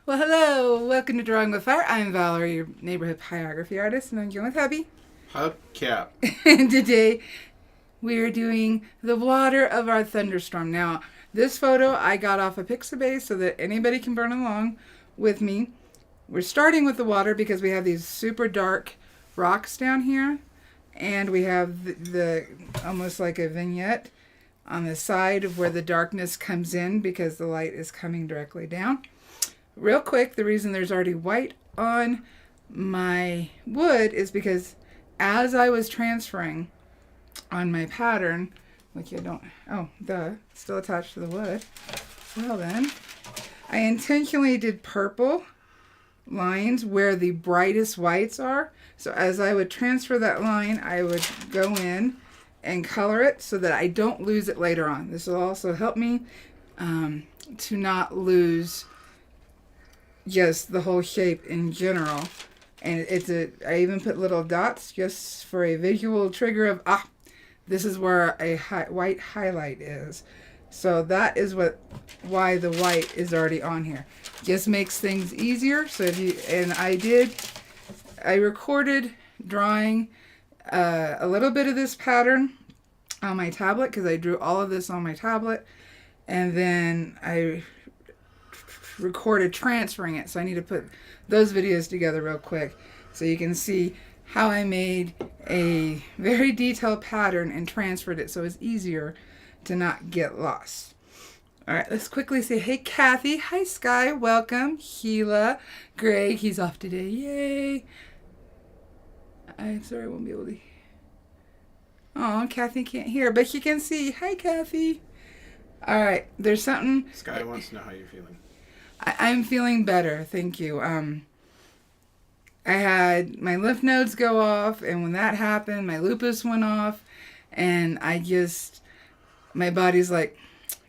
Well, hello. Welcome to Drawing with Fire. I'm Valarie, your neighborhood pyrography artist, and I'm going with hubby. Hubcap. And today we're doing the water of our thunderstorm. Now, this photo I got off of Pixabay so that anybody can burn along with me. We're starting with the water because we have these super dark rocks down here, and we have the almost like a vignette on the side of where the darkness comes in because the light is coming directly down. Real quick, the reason there's already white on my wood is because as I was transferring on my pattern, like you don't, still attached to the wood. Well then, I intentionally did purple lines where the brightest whites are. So as I would transfer that line, I would go in and color it so that I don't lose it later on. This will also help me to not lose just the whole shape in general. And I even put little dots just for a visual trigger of, this is where a white highlight is. So that is why the white is already on here. Just makes things easier. So I recorded drawing a little bit of this pattern on my tablet because I drew all of this on my tablet. And then I recorded transferring it, so I need to put those videos together real quick so you can see how I made a very detailed pattern and transferred it so it's easier to not get lost. Alright, let's quickly say hey Kathy, hi Sky, welcome, Gila, Greg, he's off today, yay. I'm sorry I won't be able to. Oh, Kathy can't hear, but she can see. Hi Kathy. Alright, there's something. Sky wants to know how you're feeling. I'm feeling better, thank you. I had my lymph nodes go off, and when that happened, my lupus went off, and my body's like,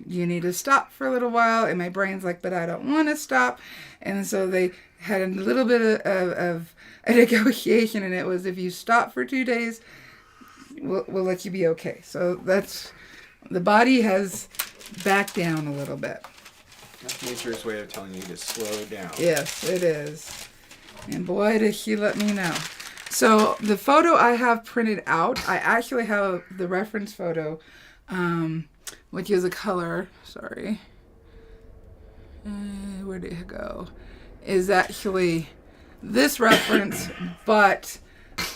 you need to stop for a little while, and my brain's like, but I don't want to stop, and so they had a little bit of a negotiation, and it was, if you stop for 2 days, we'll let you be okay. So the body has backed down a little bit. That's nature's way of telling you to slow down. Yes, it is. And boy, did he let me know. So the photo I have printed out, I actually have the reference photo, which is a color. Sorry. Where did it go? Is actually this reference, but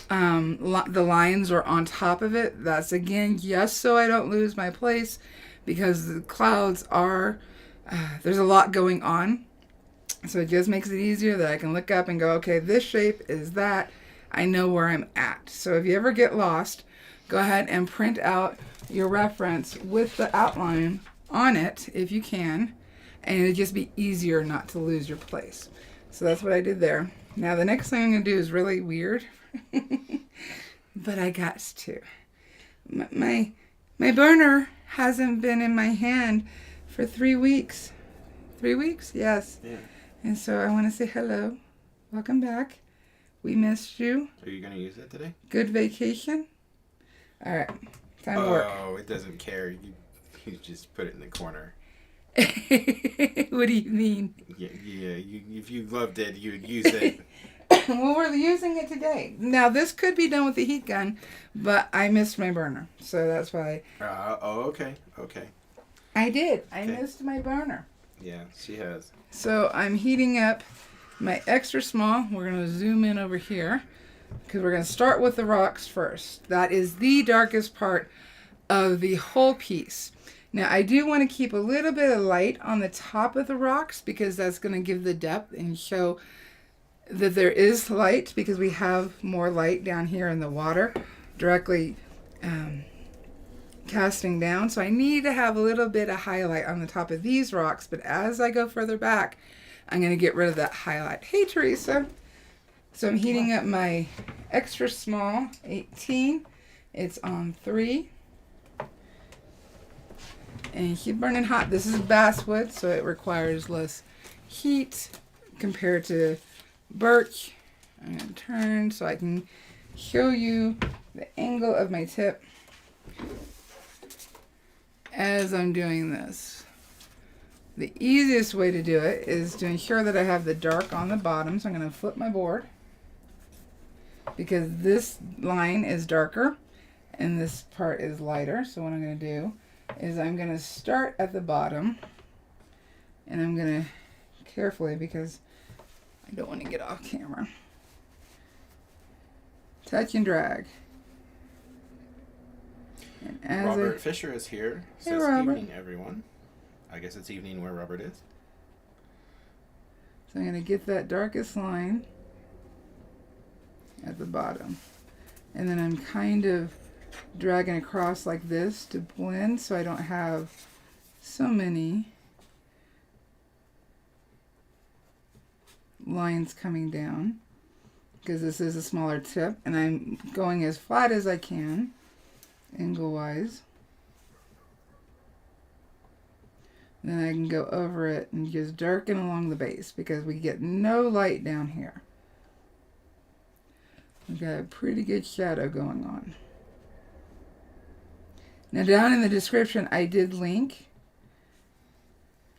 the lines are on top of it. That's again, just so I don't lose my place because the clouds are... there's a lot going on, so it just makes it easier that I can look up and go, okay, this shape is that. I know where I'm at. So if you ever get lost, go ahead and print out your reference with the outline on it if you can, and it'll just be easier not to lose your place. So that's what I did there. Now the next thing I'm going to do is really weird, but I got to. My burner hasn't been in my hand for 3 weeks. 3 weeks? Yes. Yeah. And so I want to say hello. Welcome back. We missed you. Are you going to use it today? Good vacation. All right. Time to work. Oh, it doesn't care. You just put it in the corner. What do you mean? Yeah. If you loved it, you'd use it. Well, we're using it today. Now, this could be done with the heat gun, but I missed my burner. So that's why. Okay. I did. I missed my burner. Yeah, she has. So I'm heating up my extra small. We're going to zoom in over here because we're going to start with the rocks first. That is the darkest part of the whole piece. Now I do want to keep a little bit of light on the top of the rocks because that's going to give the depth and show that there is light because we have more light down here in the water directly casting down. So I need to have a little bit of highlight on the top of these rocks, but as I go further back, I'm going to get rid of that highlight. Hey, Teresa. So I'm heating up my extra small 18. It's on 3. And keep burning hot. This is basswood, so it requires less heat compared to birch. I'm going to turn so I can show you the angle of my tip as I'm doing this. The easiest way to do it is to ensure that I have the dark on the bottom. So I'm going to flip my board because this line is darker and this part is lighter. So what I'm going to do is I'm going to start at the bottom, and I'm going to carefully, because I don't want to get off camera, touch and drag. And as Robert Fisher is here. Hey, Says Robert. evening, everyone. I guess it's evening where Robert is. So I'm going to get that darkest line at the bottom. And then I'm kind of dragging across like this to blend so I don't have so many lines coming down, because this is a smaller tip and I'm going as flat as I can angle wise. Then I can go over it and just darken along the base because we get no light down here. We've got a pretty good shadow going on. Now down in the description I did link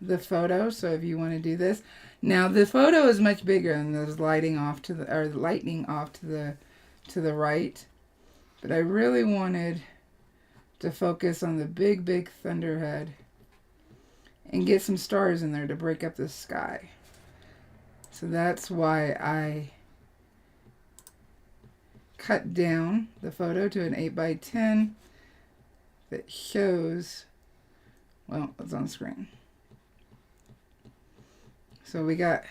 the photo, so if you want to do this. Now the photo is much bigger and there's lightning off to the right. But I really wanted to focus on the big thunderhead and get some stars in there to break up the sky. So that's why I cut down the photo to an 8x10 that shows, well, it's on screen. So we got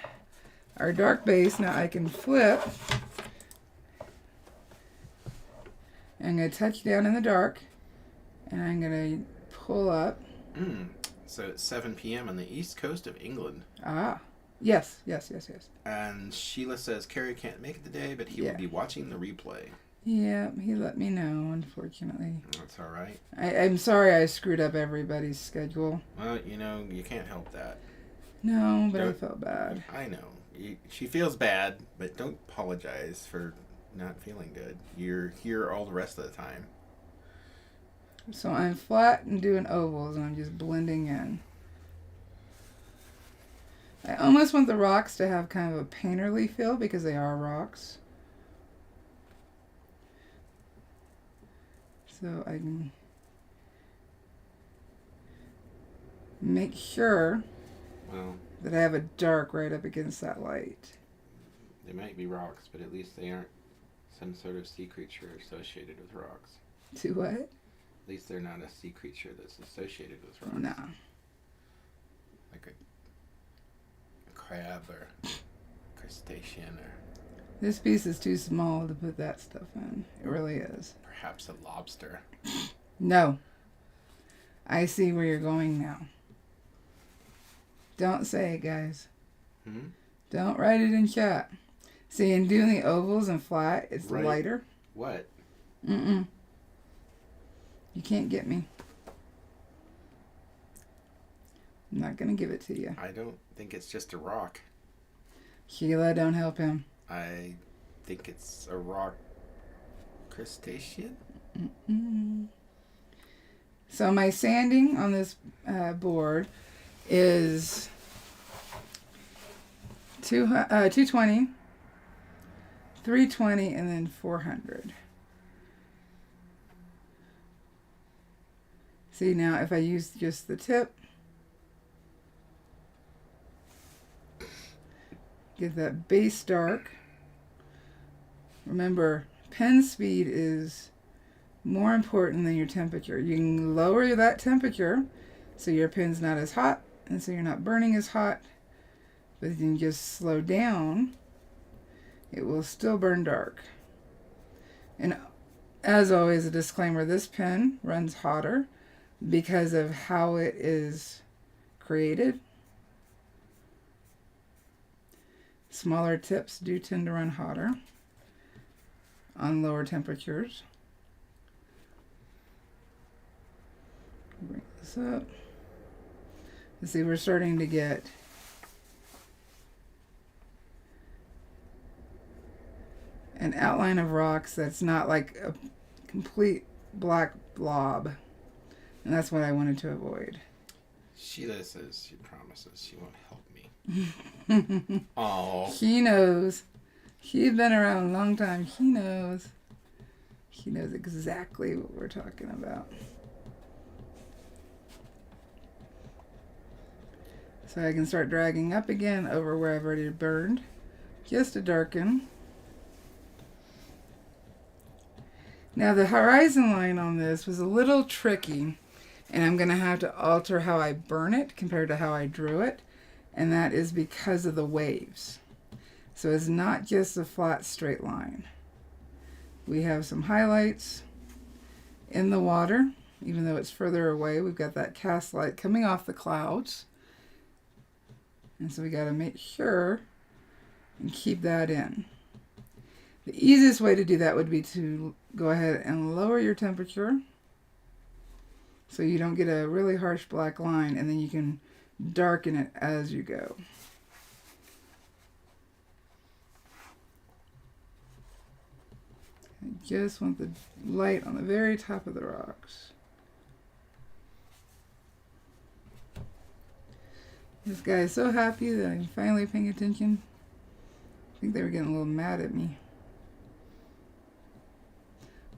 our dark base. Now I can flip. I'm going to touch down in the dark, and I'm going to pull up. So it's 7 p.m. on the east coast of England. Ah, yes. And Sheila says Carrie can't make it today, but he will be watching the replay. Yeah, he let me know, unfortunately. That's all right. I'm sorry I screwed up everybody's schedule. Well, you can't help that. No, but I felt bad. I know. She feels bad, but don't apologize for not feeling good. You're here all the rest of the time. So I'm flat and doing ovals, and I'm just blending in. I almost want the rocks to have kind of a painterly feel because they are rocks. So I can make sure that I have a dark right up against that light. They might be rocks, but at least they aren't some sort of sea creature associated with rocks. To what? At least they're not a sea creature that's associated with rocks. No. Like a crab or crustacean or... This piece is too small to put that stuff in. It really is. Perhaps a lobster. No. I see where you're going now. Don't say it, guys. Don't write it in chat. See, in doing the ovals and flat, it's lighter. What? You can't get me. I'm not going to give it to you. I don't think it's just a rock. Sheila, don't help him. I think it's a rock crustacean. So my sanding on this board is 220, 320, and then 400. See, now if I use just the tip, get that base dark. Remember, pen speed is more important than your temperature. You can lower that temperature so your pen's not as hot and so you're not burning as hot, but if you just slow down, it will still burn dark. And as always, a disclaimer, this pen runs hotter because of how it is created. Smaller tips do tend to run hotter on lower temperatures. Bring this up. You see, we're starting to get an outline of rocks that's not like a complete black blob. And that's what I wanted to avoid. Sheila says she promises she won't help me. Oh. He knows. He's been around a long time. He knows. He knows exactly what we're talking about. So I can start dragging up again over where I've already burned, just to darken. Now the horizon line on this was a little tricky, and I'm going to have to alter how I burn it compared to how I drew it, and that is because of the waves. So it's not just a flat straight line. We have some highlights in the water, even though it's further away. We've got that cast light coming off the clouds. And so we got to make sure and keep that in. The easiest way to do that would be to go ahead and lower your temperature so you don't get a really harsh black line, and then you can darken it as you go. I just want the light on the very top of the rocks. This guy is so happy that I'm finally paying attention. I think they were getting a little mad at me.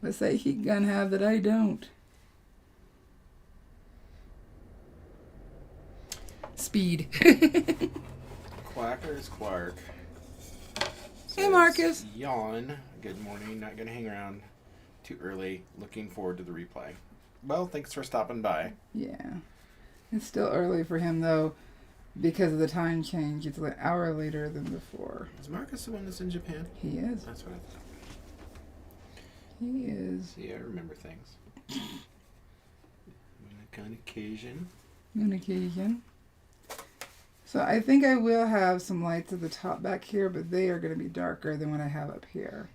What's that heat gun have that I don't? Speed. Quacker's Quark. Hey, Marcus. Yawn. Good morning. Not going to hang around too early. Looking forward to the replay. Well, thanks for stopping by. Yeah. It's still early for him, though, because of the time change. It's an hour later than before. Is Marcus the one that's in Japan? He is. That's what I thought. He is. See, I remember things. On occasion. On occasion. So I think I will have some lights at the top back here, but they are going to be darker than what I have up here.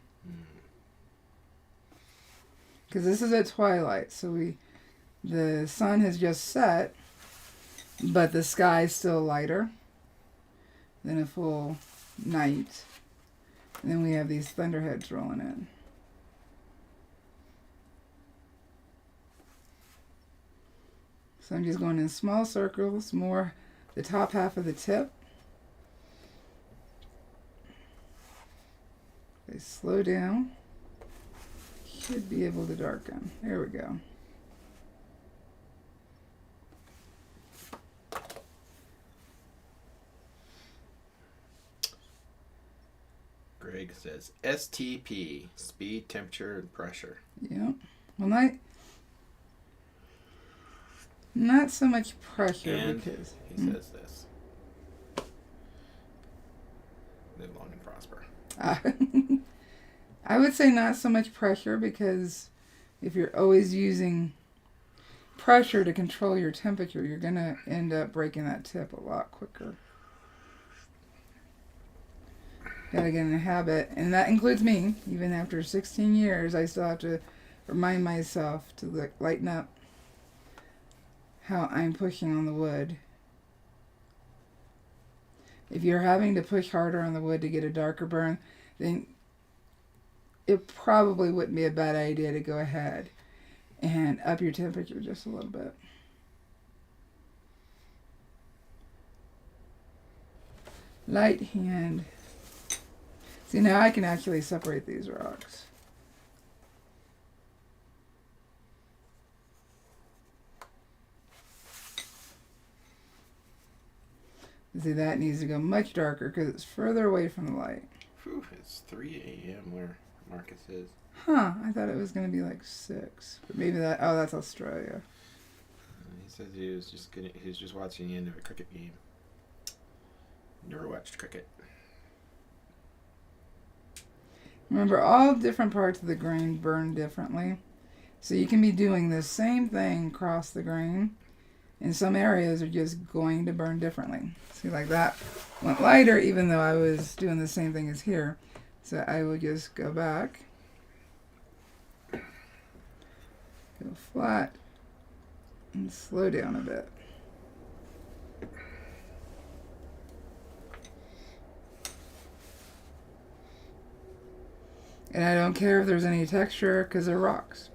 Because this is at twilight, so the sun has just set, but the sky is still lighter than a full night. And then we have these thunderheads rolling in. So I'm just going in small circles, more the top half of the tip. They slow down. Should be able to darken. There we go. Greg says STP, speed, temperature, and pressure. Yeah. Well, not so much pressure, and because he says this. Live long and prosper. I would say not so much pressure, because if you're always using pressure to control your temperature, you're going to end up breaking that tip a lot quicker. Gotta get in a habit, and that includes me. Even after 16 years, I still have to remind myself to lighten up how I'm pushing on the wood. If you're having to push harder on the wood to get a darker burn, then it probably wouldn't be a bad idea to go ahead and up your temperature just a little bit. Light hand. See, now I can actually separate these rocks. See, that needs to go much darker because it's further away from the light. Whew, it's 3 a.m. where Marcus is. Huh, I thought it was going to be like 6. But maybe that's Australia. He says he was just watching the end of a cricket game. Never watched cricket. Remember, all different parts of the grain burn differently. So you can be doing the same thing across the grain. And some areas are just going to burn differently. See, like that went lighter even though I was doing the same thing as here. So I will just go back. Go flat. And slow down a bit. And I don't care if there's any texture because they're rocks.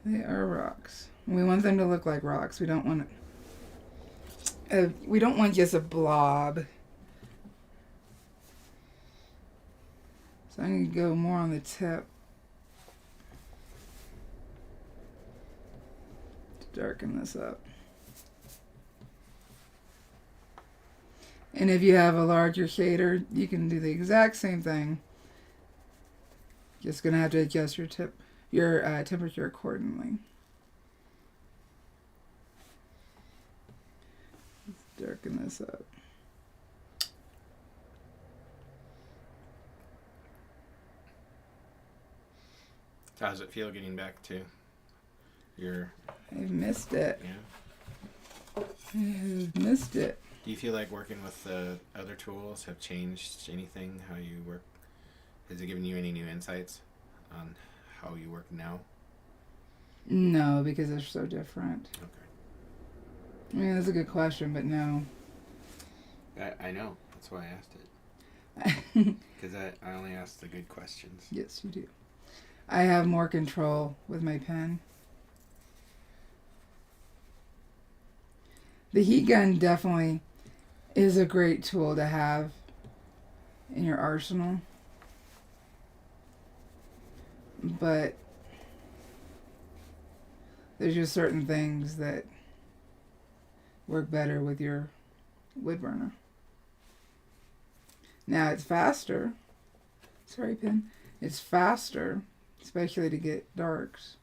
They are rocks. We want them to look like rocks. We don't want just a blob. So I'm going to go more on the tip to darken this up. And if you have a larger shader, you can do the exact same thing. Just going to have to adjust your temperature accordingly. Let's darken this up. How does it feel getting back to your... I've missed it. Yeah. I've missed it. Do you feel like working with the other tools have changed anything, how you work? Has it given you any new insights on how you work now? No, because they're so different. Okay. I mean, that's a good question, but no. I know. That's why I asked it. Because I only ask the good questions. Yes, you do. I have more control with my pen. The heat gun definitely is a great tool to have in your arsenal. But there's just certain things that work better with your wood burner. Now it's faster. Sorry, pen. It's faster, especially to get darks.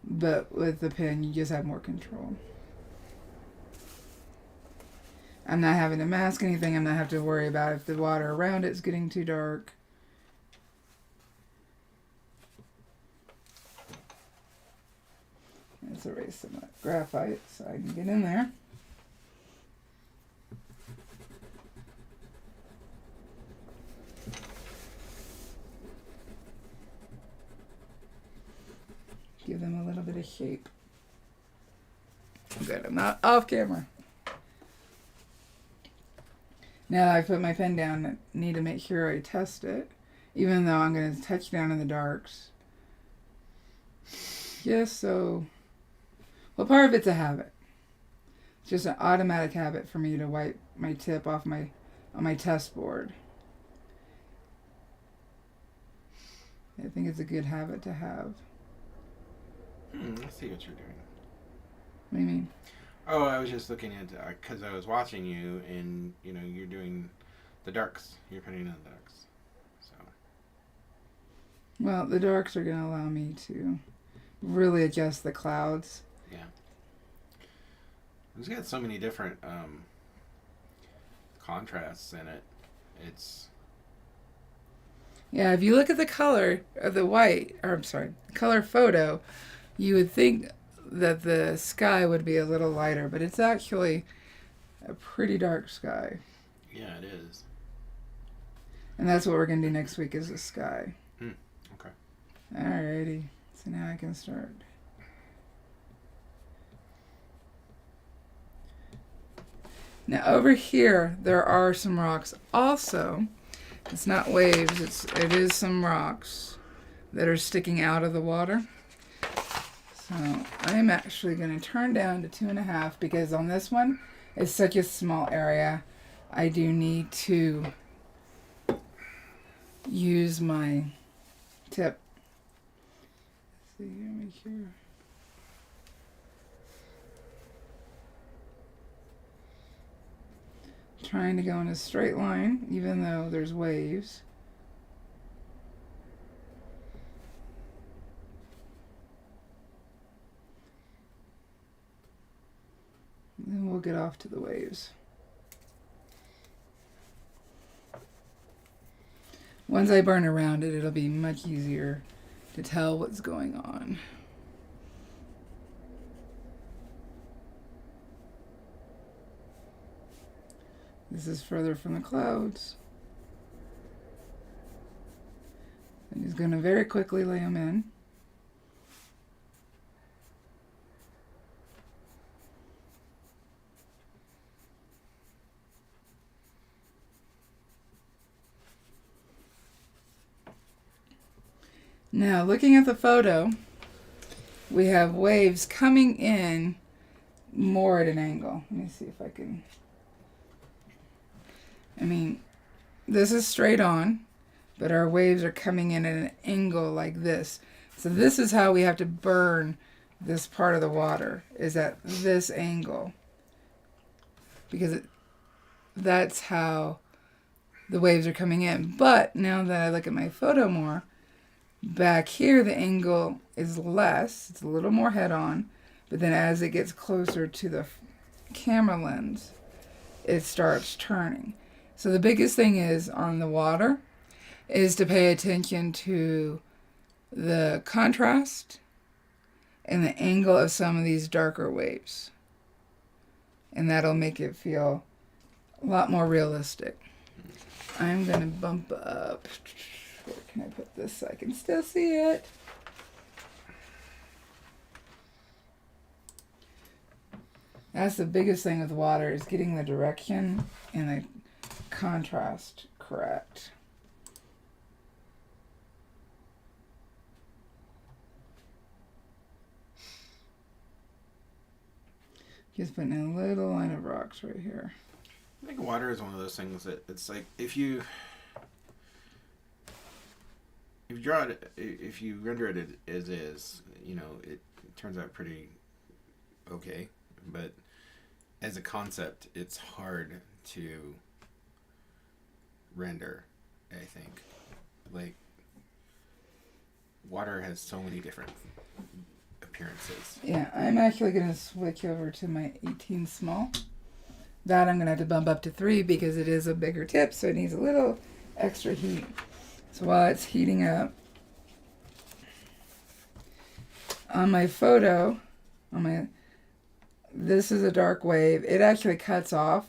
But with the pen, you just have more control. I'm not having to mask anything. I'm not having to worry about if the water around it's getting too dark. Let's erase some of that graphite so I can get in there. Give them a little bit of shape. Good, I'm not off camera. Now I put my pen down, I need to make sure I test it, even though I'm going to touch down in the darks. Just so, well, part of it's a habit. It's just an automatic habit for me to wipe my tip off on my test board. I think it's a good habit to have. I see what you're doing. What do you mean? Oh, I was just looking at, because I was watching you, and, you know, you're doing the darks. You're putting in the darks. So. Well, the darks are going to allow me to really adjust the clouds. Yeah. It's got so many different contrasts in it. It's... Yeah, if you look at the color of the white, or I'm sorry, color photo, you would think that the sky would be a little lighter, but it's actually a pretty dark sky. Yeah, it is. And that's what we're going to do next week is the sky. Okay. Alrighty. So now I can start. Now over here, there are some rocks also. It's not waves, it is some rocks that are sticking out of the water. So I'm actually going to turn down to 2.5 because on this one, it's such a small area. I do need to use my tip. Let's see here, make sure. Trying to go in a straight line, even though there's waves. Then we'll get off to the waves. Once I burn around it, it'll be much easier to tell what's going on. This is further from the clouds. And he's going to very quickly lay them in. Now, looking at the photo, we have waves coming in more at an angle. Let me see if I can... I mean, this is straight on, but our waves are coming in at an angle like this. So this is how we have to burn this part of the water, is at this angle. Because that's how the waves are coming in. But now that I look at my photo more, back here the angle is less. It's a little more head-on. But then as it gets closer to the camera lens, it starts turning. So the biggest thing is on the water is to pay attention to the contrast and the angle of some of these darker waves. And that'll make it feel a lot more realistic. I'm going to bump up. Where can I put this so I can still see it? That's the biggest thing with water, is getting the direction and the contrast correct. Just putting in a little line of rocks right here. I think water is one of those things that it's like if you draw it, if you render it as is, you know, it turns out pretty okay. But as a concept, it's hard to render, I think. Like, water has so many different appearances. Yeah, I'm actually going to switch over to my 18 small. That I'm going to have to bump up to 3 because it is a bigger tip, so it needs a little extra heat. So while it's heating up, on my photo, this is a dark wave. It actually cuts off.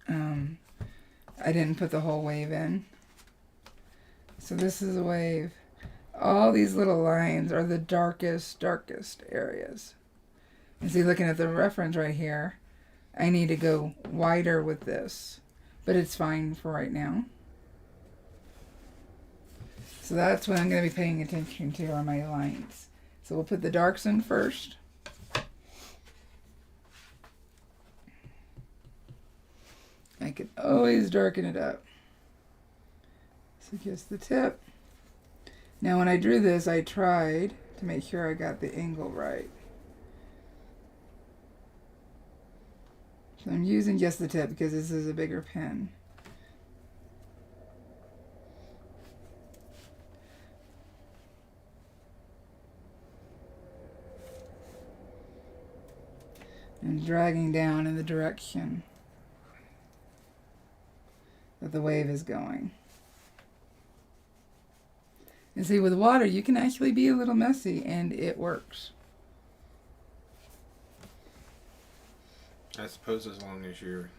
I didn't put the whole wave in. So this is a wave. All these little lines are the darkest areas. And see, looking at the reference right here, I need to go wider with this. But it's fine for right now. So that's what I'm going to be paying attention to are my lines. So we'll put the darks in first. I can always darken it up. So just the tip. Now when I drew this, I tried to make sure I got the angle right. So I'm using just the tip because this is a bigger pen. And dragging down in the direction that the wave is going. And see, with water, you can actually be a little messy, and it works. I suppose as long as you're...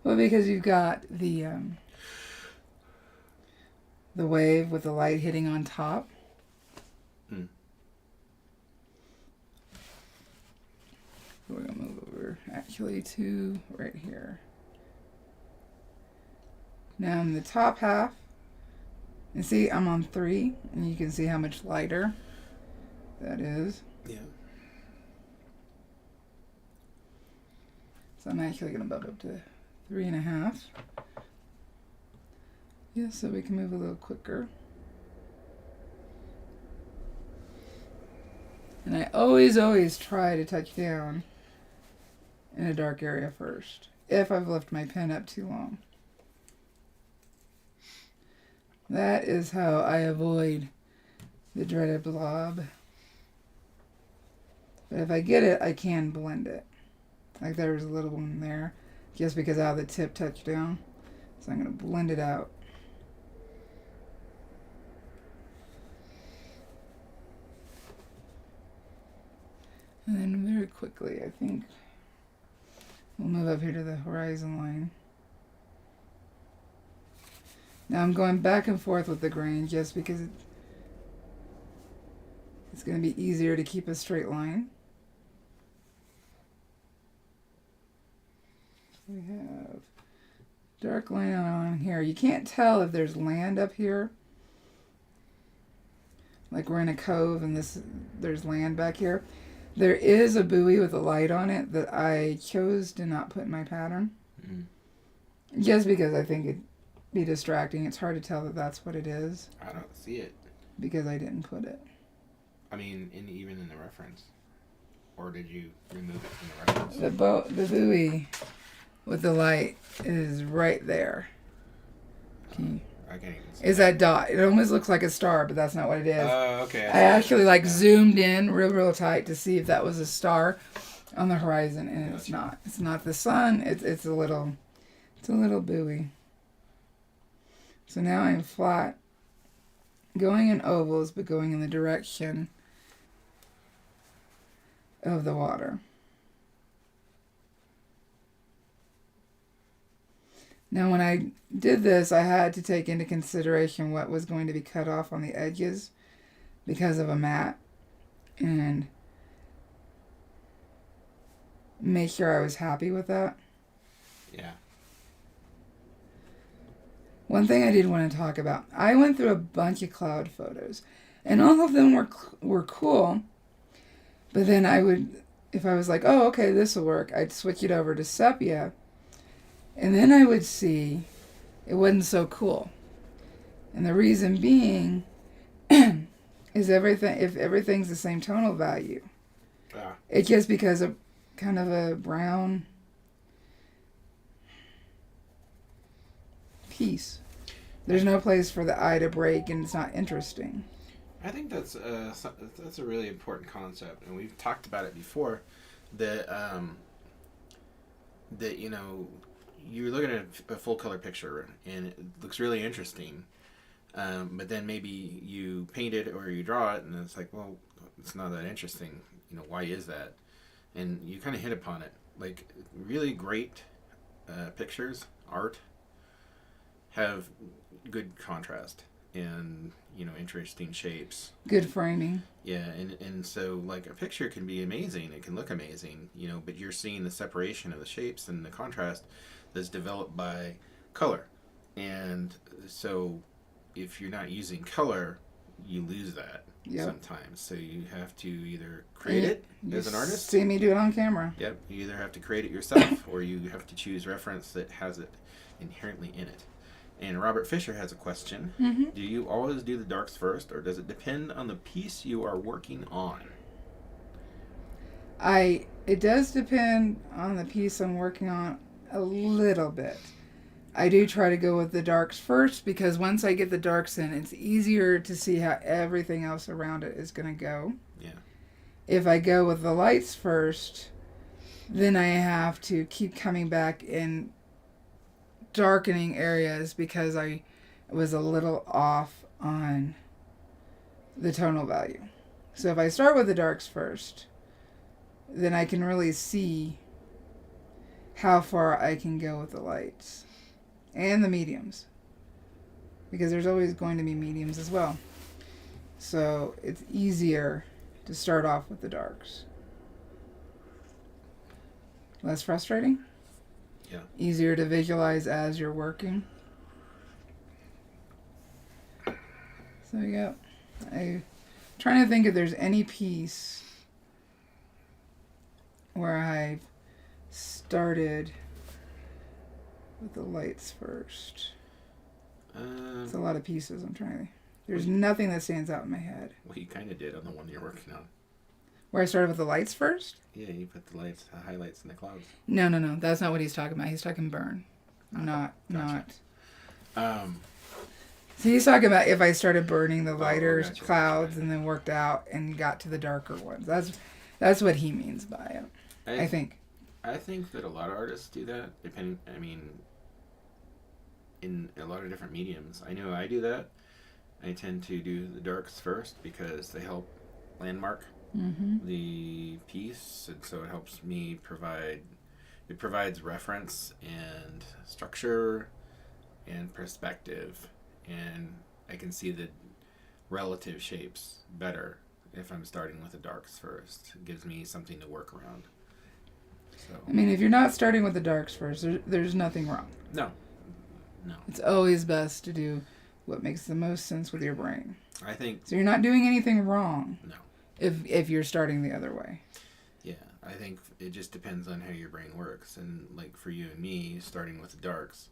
Well, because you've got the wave with the light hitting on top. We're going to move over, actually, to right here. Now in the top half, and see, I'm on 3, and you can see how much lighter that is. Yeah. So I'm actually going to bump up to 3.5. Yeah, so we can move a little quicker. And I always try to touch down in a dark area first, if I've left my pen up too long. That is how I avoid the dreaded blob. But if I get it, I can blend it. Like there was a little one there, just because how the tip touched down. So I'm going to blend it out. And then very quickly, I think, we'll move up here to the horizon line. Now I'm going back and forth with the grain just because it's going to be easier to keep a straight line. So we have dark line on here. You can't tell if there's land up here like we're in a cove and there's land back here. There is a buoy with a light on it that I chose to not put in my pattern. Mm. Just because I think it'd be distracting. It's hard to tell that that's what it is. I don't see it. Because I didn't put it. I mean, even in the reference. Or did you remove it from the reference? The buoy with the light is right there. I can't even see Is that dot? It almost looks like a star, but that's not what it is. Oh, okay. I actually zoomed in real tight to see if that was a star on the horizon, and it's not. It's not the sun. It's a little buoy. So now I'm flat, going in ovals, but going in the direction of the water. Now, when I did this, I had to take into consideration what was going to be cut off on the edges because of a mat and make sure I was happy with that. Yeah. One thing I did want to talk about, I went through a bunch of cloud photos, and all of them were cool, but then if I was like, oh, okay, this will work, I'd switch it over to sepia. And then I would see it wasn't so cool. And the reason being is if everything's the same tonal value. It's just because of kind of a brown piece. There's no place for the eye to break, and it's not interesting. I think that's a really important concept, and we've talked about it before. That you're looking at a full color picture and it looks really interesting, but then maybe you paint it or you draw it and it's like, well, it's not that interesting. Why is that? And you kind of hit upon it. Like, really great pictures, art, have good contrast and interesting shapes, good framing. Yeah, and so like a picture can be amazing, it can look amazing, but you're seeing the separation of the shapes and the contrast that's developed by color. And so if you're not using color, you lose that. Yep. Sometimes. So you have to either create it as an artist. See me do it on camera. Yep. You either have to create it yourself or you have to choose reference that has it inherently in it. And Robert Fisher has a question. Mm-hmm. Do you always do the darks first, or does it depend on the piece you are working on? It does depend on the piece I'm working on a little bit. I do try to go with the darks first because once I get the darks in, it's easier to see how everything else around it is going to go. Yeah. If I go with the lights first, then I have to keep coming back in darkening areas because I was a little off on the tonal value. So if I start with the darks first, then I can really see how far I can go with the lights and the mediums, because there's always going to be mediums as well. So it's easier to start off with the darks. Less frustrating? Yeah. Easier to visualize as you're working. So yeah, I'm trying to think if there's any piece where I've started with the lights first. It's a lot of pieces. I'm trying to. There's nothing that stands out in my head. Well, you kind of did on the one you're working on. Where I started with the lights first? Yeah, you put the lights, the highlights in the clouds. No. That's not what he's talking about. He's talking burn. Not. So he's talking about if I started burning the lighter clouds and then worked out and got to the darker ones. That's what he means by it. I think. I think that a lot of artists do that. In a lot of different mediums. I know I do that. I tend to do the darks first because they help landmark the piece, and so it helps me provides reference and structure and perspective, and I can see the relative shapes better if I'm starting with the darks first. It gives me something to work around. So if you're not starting with the darks first, there's nothing wrong. No. It's always best to do what makes the most sense with your brain. I think So you're not doing anything wrong. no. If you're starting the other way. Yeah, I think it just depends on how your brain works. And like for you and me, starting with the darks,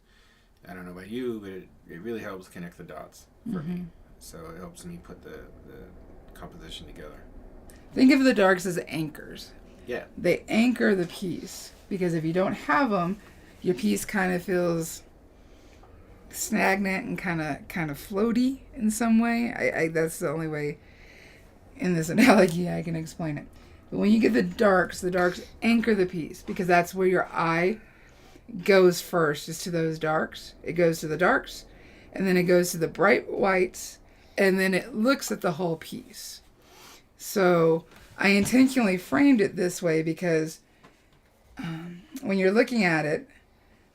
I don't know about you, but it really helps connect the dots for me. So it helps me put the composition together. Think of the darks as anchors. Yeah. They anchor the piece, because if you don't have them, your piece kind of feels stagnant and kind of floaty in some way. I that's the only way in this analogy I can explain it. But when you get the darks anchor the piece, because that's where your eye goes first, is to those darks. It goes to the darks, and then it goes to the bright whites, and then it looks at the whole piece. So I intentionally framed it this way because when you're looking at it,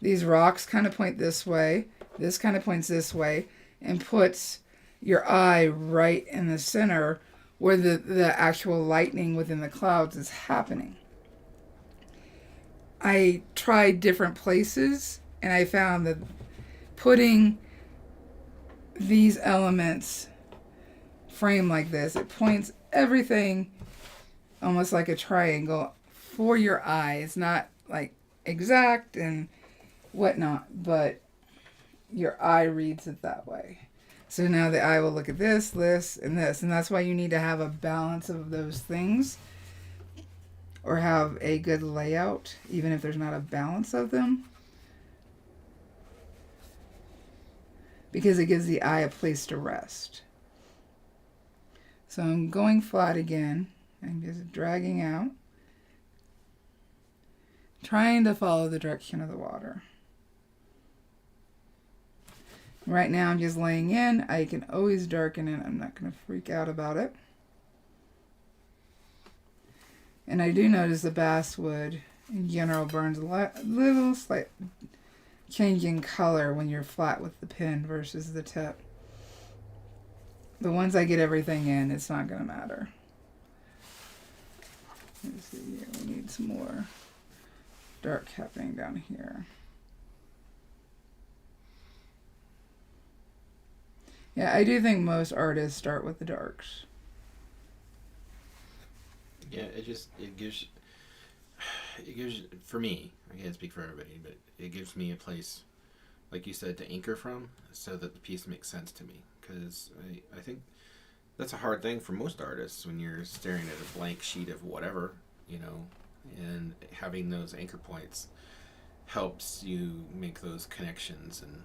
these rocks kind of point this way, this kind of points this way, and puts your eye right in the center where the actual lightning within the clouds is happening. I tried different places, and I found that putting these elements framed like this, it points everything almost like a triangle for your eye. It's not like exact and whatnot, but your eye reads it that way. So now the eye will look at this, and this. And that's why you need to have a balance of those things, or have a good layout, even if there's not a balance of them. Because it gives the eye a place to rest. So I'm going flat again. I'm just dragging out. Trying to follow the direction of the water. Right now I'm just laying in. I can always darken it. I'm not going to freak out about it. And I do notice the basswood in general burns a little slight change in color when you're flat with the pen versus the tip. But once I get everything in, it's not going to matter. Let's see here. We need some more dark happening down here. Yeah, I do think most artists start with the darks. Yeah, it gives, for me, I can't speak for everybody, but it gives me a place, like you said, to anchor from, so that the piece makes sense to me. Because I think that's a hard thing for most artists when you're staring at a blank sheet of whatever, and having those anchor points helps you make those connections and,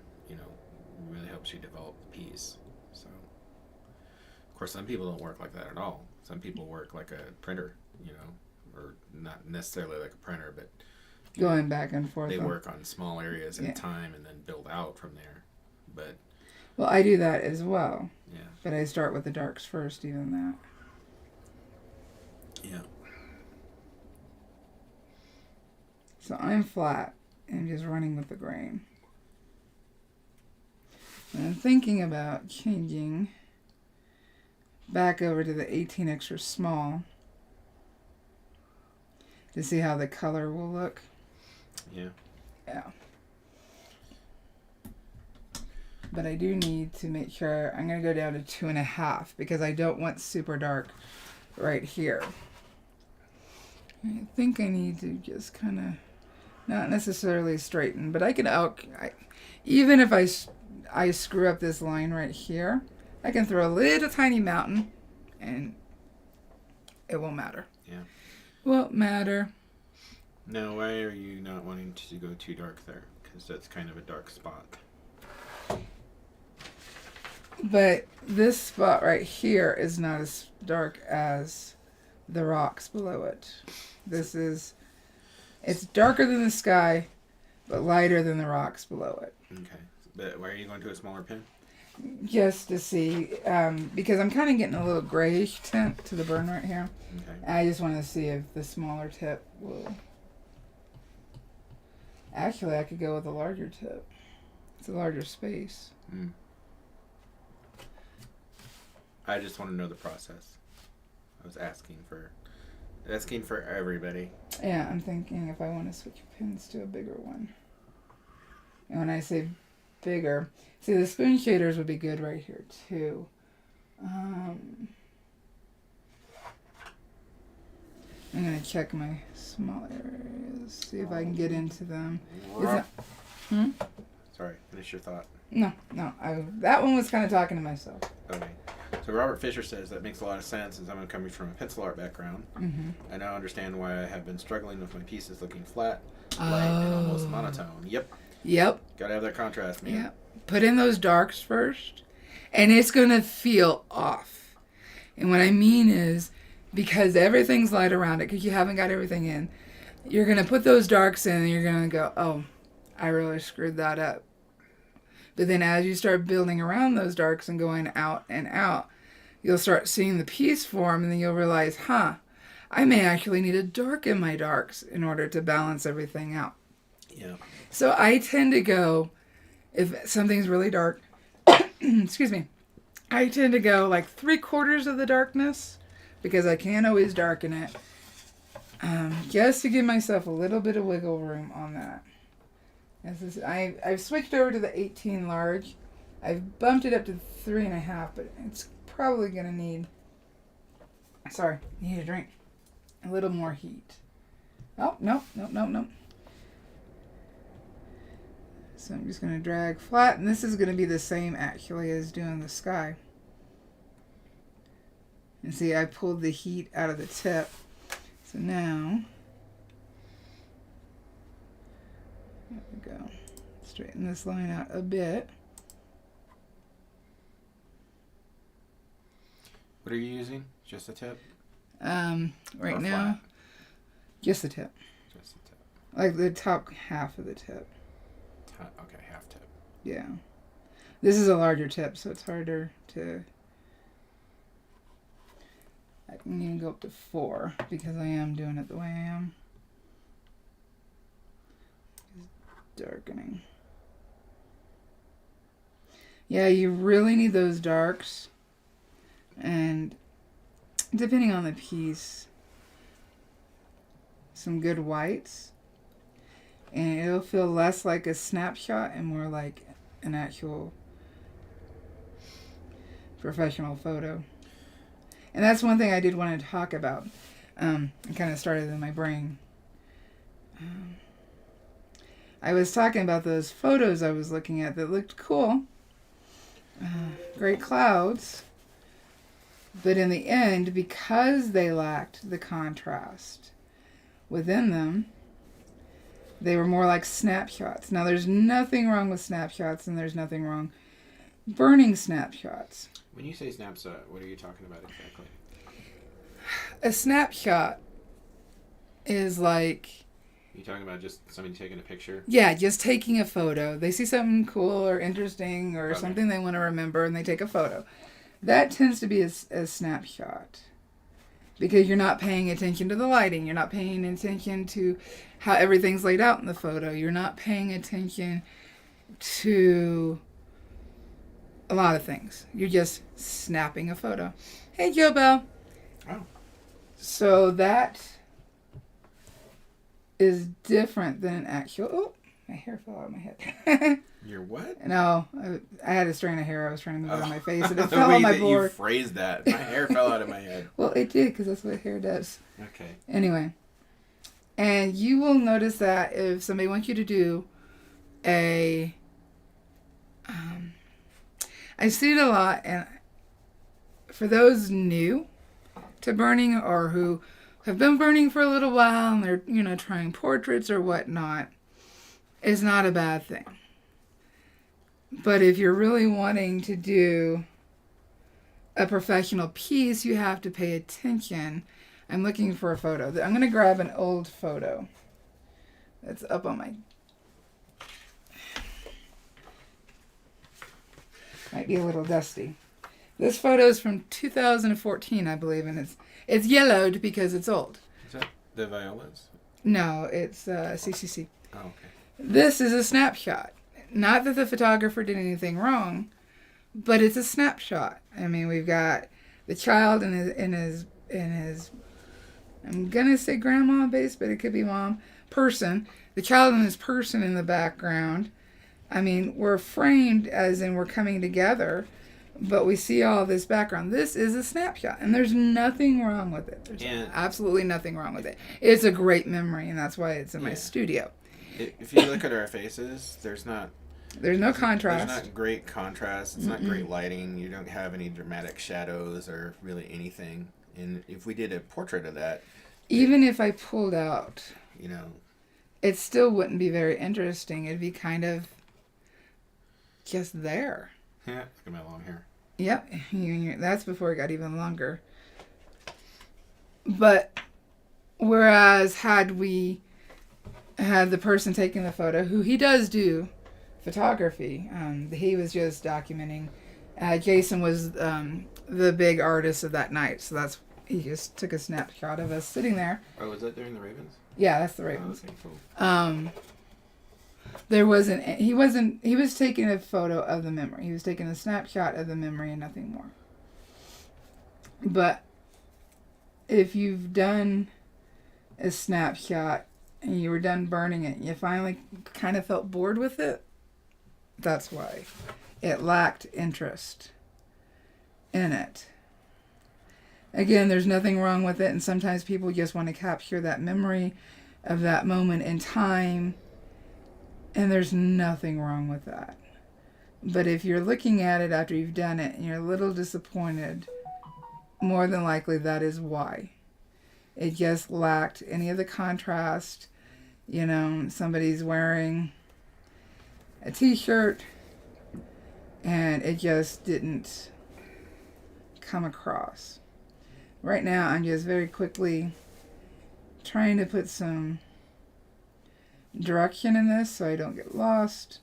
really helps you develop the piece. So, of course, some people don't work like that at all. Some people work like a printer, or not necessarily like a printer, but going back and forth. They work on small areas at a time and then build out from there. But well, I do that as well. Yeah. But I start with the darks first, even that. Yeah. So I'm flat and just running with the grain. And I'm thinking about changing back over to the 18 extra small to see how the color will look. Yeah. Yeah. But I do need to make sure I'm going to go down to 2.5 because I don't want super dark right here. I think I need to just kind of not necessarily straighten, but I can even if I screw up this line right here, I can throw a little tiny mountain and it won't matter. Yeah. Won't matter. Now, why are you not wanting to go too dark there? Because that's kind of a dark spot. But this spot right here is not as dark as the rocks below it. It's darker than the sky, but lighter than the rocks below it. Okay. But why are you going to a smaller pen? Just to see, because I'm kind of getting a little grayish tint to the burn right here. Okay. I just want to see if the smaller tip will... Actually, I could go with a larger tip. It's a larger space. Mm. I just want to know the process. I was asking for everybody. Yeah, I'm thinking if I want to switch pins to a bigger one. And when I say bigger. See, the spoon shaders would be good right here too. I'm going to check my small areas, see if I can get into them. Sorry, finish your thought. No, that one was kind of talking to myself. Okay. So Robert Fisher says that makes a lot of sense as I'm coming from a pencil art background. Mm-hmm. I now understand why I have been struggling with my pieces looking flat, light, and almost monotone. Yep. Gotta have that contrast, man. Yep. Put in those darks first, and it's going to feel off. And what I mean is, because everything's light around it, because you haven't got everything in, you're going to put those darks in, and you're going to go, oh, I really screwed that up. But then as you start building around those darks and going out and out, you'll start seeing the piece form, and then you'll realize, I may actually need a dark in my darks in order to balance everything out. Yeah. So I tend to go, if something's really dark, excuse me, I tend to go like 3/4 of the darkness, because I can't always darken it, just to give myself a little bit of wiggle room on that. I've switched over to the 18 large. I've bumped it up to 3.5, but it's probably going to need a drink. A little more heat. Oh, no. So I'm just going to drag flat, and this is going to be the same actually as doing the sky. And see, I pulled the heat out of the tip. So now, there we go. Straighten this line out a bit. What are you using? Just a tip? Right or now, flat? just the tip. Just a tip. Like the top half of the tip. Okay, half tip. Yeah. This is a larger tip, so it's harder to... I can even go up to 4 because I am doing it the way I am. Just darkening. Yeah, you really need those darks. And depending on the piece, some good whites. And it'll feel less like a snapshot and more like an actual professional photo. And that's one thing I did want to talk about. It kind of started in my brain. I was talking about those photos I was looking at that looked cool. Great clouds. But in the end, because they lacked the contrast within them, they were more like snapshots. Now, there's nothing wrong with snapshots, and there's nothing wrong burning snapshots. When you say snapshot, what are you talking about exactly? A snapshot is like... You talking about just somebody taking a picture? Yeah, just taking a photo. They see something cool or interesting or Okay. something they want to remember, and they take a photo. That tends to be a snapshot. Because you're not paying attention to the lighting. You're not paying attention to how everything's laid out in the photo. You're not paying attention to a lot of things. You're just snapping a photo. Hey, Joe Bell. Oh. So that is different than actual... Oh, my hair fell out of my head. Your what? No, I had a strand of hair I was trying to move out of my face, and it fell on my You board. phrased that. My hair fell out of my head. Well, it did, because that's what hair does. Okay. Anyway. And you will notice that if somebody wants you to do a... I see it a lot, and for those new to burning or who have been burning for a little while and they're, trying portraits or whatnot, it's not a bad thing. But if you're really wanting to do a professional piece, you have to pay attention. I'm looking for a photo. I'm going to grab an old photo that's up on my... Might be a little dusty. This photo is from 2014, I believe, and it's yellowed because it's old. Is that the violas? No, it's CCC. Oh, okay. This is a snapshot. Not that the photographer did anything wrong, but it's a snapshot. I mean, we've got the child in his I'm gonna say grandma base, but it could be mom person. The child and his person in the background. I mean, we're framed as in we're coming together, but we see all this background. This is a snapshot, and there's nothing wrong with it. There's absolutely nothing wrong with it. It's a great memory, and that's why it's in my studio. If you look at our faces, there's no contrast. There's not great contrast. It's not great lighting. You don't have any dramatic shadows or really anything. And if we did a portrait of that, even if I pulled out, you know, it still wouldn't be very interesting. It'd be kind of just there. Yeah, look at my long hair. Yep, that's before it got even longer. But whereas had we had the person taking the photo, who he does do photography, he was just documenting. Jason was the big artist of that night, so he just took a snapshot of us sitting there. Oh, was that during the Ravens? Yeah, that's the Ravens. Oh, okay, cool. He was taking a photo of the memory. He was taking a snapshot of the memory and nothing more. But if you've done a snapshot and you were done burning it, you finally kind of felt bored with it, that's why. It lacked interest in it. Again, there's nothing wrong with it, and sometimes people just want to capture that memory of that moment in time, and there's nothing wrong with that. But if you're looking at it after you've done it and you're a little disappointed, more than likely that is why. It just lacked any of the contrast. You know, somebody's wearing a t-shirt and it just didn't come across. Right now, I'm just very quickly trying to put some direction in this so I don't get lost.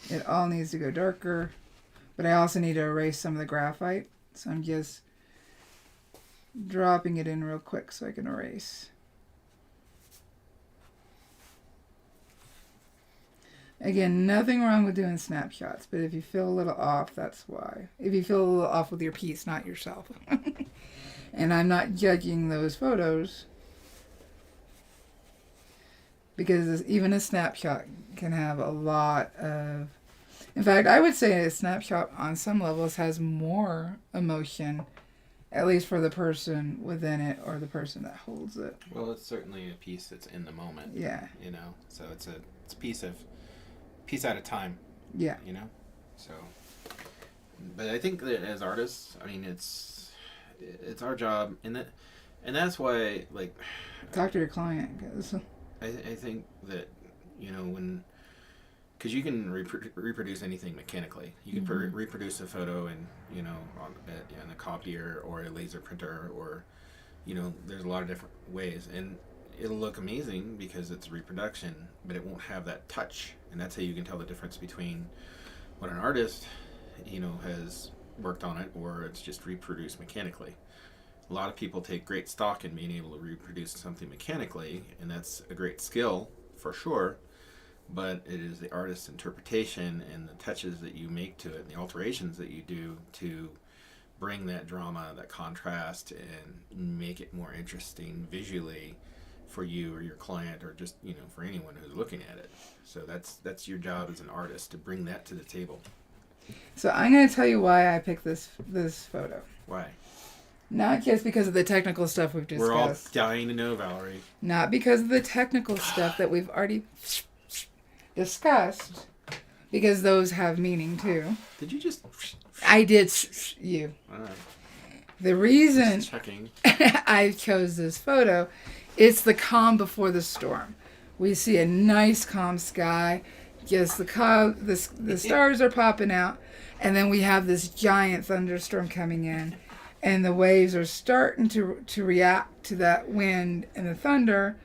It all needs to go darker, but I also need to erase some of the graphite, so I'm just dropping it in real quick so I can erase. Again, nothing wrong with doing snapshots, but if you feel a little off, that's why. If you feel a little off with your piece, not yourself. And I'm not judging those photos, because even a snapshot can have a lot of... In fact, I would say a snapshot on some levels has more emotion, at least for the person within it or the person that holds it. Well, it's certainly a piece that's in the moment. Yeah. You know, so it's a piece at a time. Yeah. You know, so. But I think that as artists, I mean, it's our job, and that's why, like. Talk to your client, because. I think that, you know, because you can reproduce anything mechanically. You can reproduce a photo in a copier or a laser printer, or, you know, there's a lot of different ways, and it'll look amazing because it's reproduction, but it won't have that touch, and that's how you can tell the difference between what an artist, you know, has worked on it, or it's just reproduced mechanically. A lot of people take great stock in being able to reproduce something mechanically, and that's a great skill for sure, but it is the artist's interpretation and the touches that you make to it and the alterations that you do to bring that drama, that contrast, and make it more interesting visually for you or your client, or just, you know, for anyone who's looking at it. So that's your job as an artist, to bring that to the table. So I'm going to tell you why I picked this photo. Why? Not just because of the technical stuff we've discussed. We're all dying to know, Valarie. Not because of the technical stuff that we've already discussed, because those have meaning too. Did you just... I did you. All right. The reason Just checking. I chose this photo, it's the calm before the storm. We see a nice calm sky, just the stars are popping out, and then we have this giant thunderstorm coming in. And the waves are starting to react to that wind and the thunder.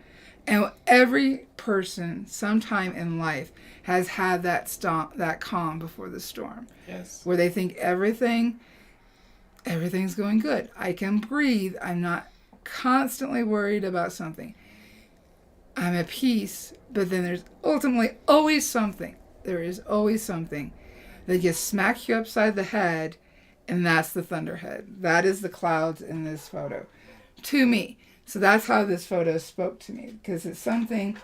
And every person sometime in life has had that calm before the storm. Yes. Where they think everything's going good. I can breathe. I'm not constantly worried about something. I'm at peace. But then there's ultimately always something. There is always something that just smacks you upside the head. And that's the thunderhead. That is the clouds in this photo to me. So that's how this photo spoke to me, because it's something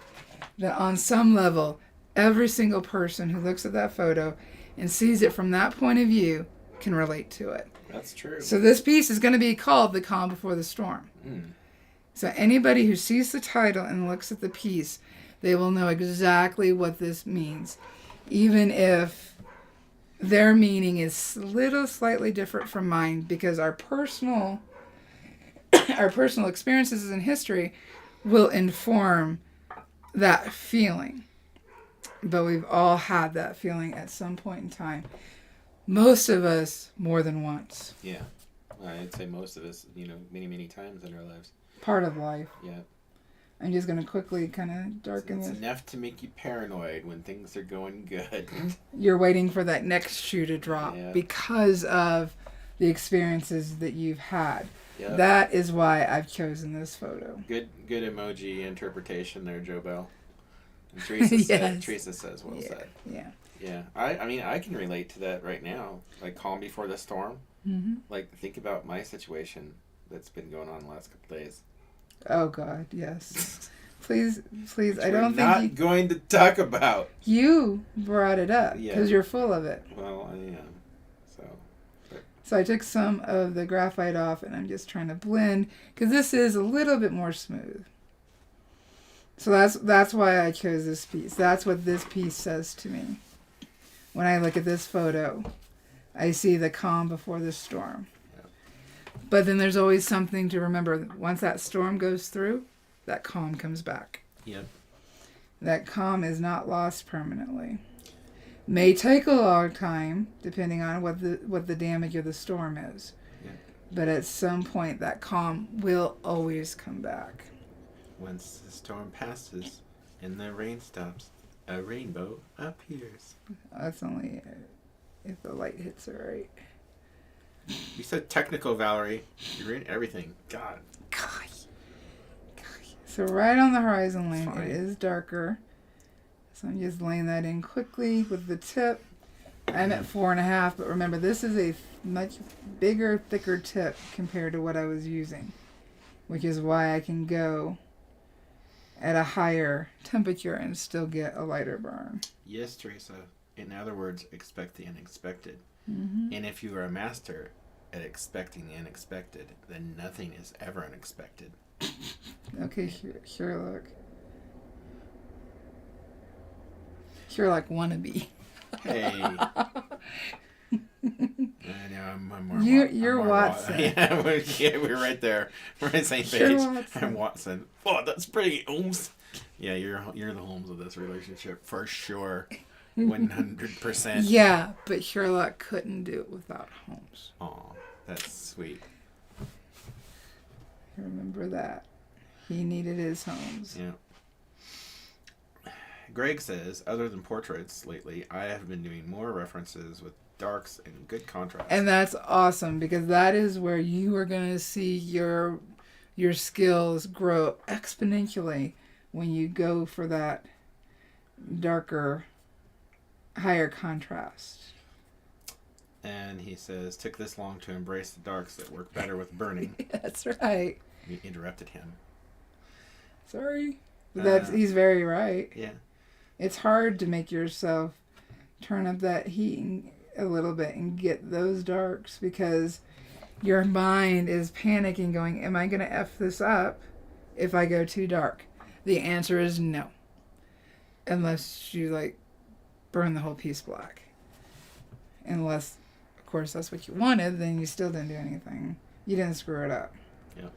that on some level every single person who looks at that photo and sees it from that point of view can relate to it. That's true. So this piece is going to be called The Calm Before the Storm. So anybody who sees the title and looks at the piece, they will know exactly what this means. Even if their meaning is slightly different from mine, because our personal experiences in history will inform that feeling. But we've all had that feeling at some point in time. Most of us more than once. Yeah. I'd say most of us, many, many times in our lives. Part of life. Yeah. I'm just going to quickly kind of darken it's this. Enough to make you paranoid when things are going good. You're waiting for that next shoe to drop because of the experiences that you've had. Yep. That is why I've chosen this photo. Good emoji interpretation there, Joe Bell. And Teresa says, well said. Yeah. Yeah. I can relate to that right now. Like, calm before the storm. Mm-hmm. Like, think about my situation that's been going on the last couple of days. Oh, God, yes. Please, I don't think we're not going to talk about. You brought it up because you're full of it. Well, I am. So I took some of the graphite off, and I'm just trying to blend because this is a little bit more smooth. So that's why I chose this piece. That's what this piece says to me. When I look at this photo, I see the calm before the storm. Yep. But then there's always something to remember. Once that storm goes through, that calm comes back. Yep. That calm is not lost permanently. May take a long time, depending on what the damage of the storm is. Yep. But at some point, that calm will always come back. Once the storm passes and the rain stops, a rainbow appears. That's only if the light hits it right. You said technical, Valarie. You're in everything. God. So right on the horizon line, it is darker. So I'm just laying that in quickly with the tip. I'm at 4.5, but remember, this is a much bigger, thicker tip compared to what I was using, which is why I can go at a higher temperature and still get a lighter burn. Yes, Teresa. In other words, expect the unexpected. Mm-hmm. And if you are a master at expecting the unexpected, then nothing is ever unexpected. Okay, Sherlock. Sherlock wannabe. Hey. I know, I'm more You're Watson. Yeah, we're right there. We're on the same page. I'm Watson. Oh, that's pretty, Holmes. Yeah, you're the Holmes of this relationship for sure. 100%. Yeah, but Sherlock couldn't do it without Holmes. Oh, that's sweet. Remember that. He needed his Holmes. Yeah. Greg says, other than portraits lately, I have been doing more references with darks and good contrast. And that's awesome because that is where you are going to see your skills grow exponentially when you go for that darker, higher contrast. And he says, took this long to embrace the darks that work better with burning. That's right. You interrupted him. Sorry. He's very right. Yeah. It's hard to make yourself turn up that heat a little bit and get those darks because your mind is panicking going, am I going to F this up if I go too dark? The answer is no. Unless you burn the whole piece black. Unless, of course, that's what you wanted, then you still didn't do anything. You didn't screw it up. Yeah.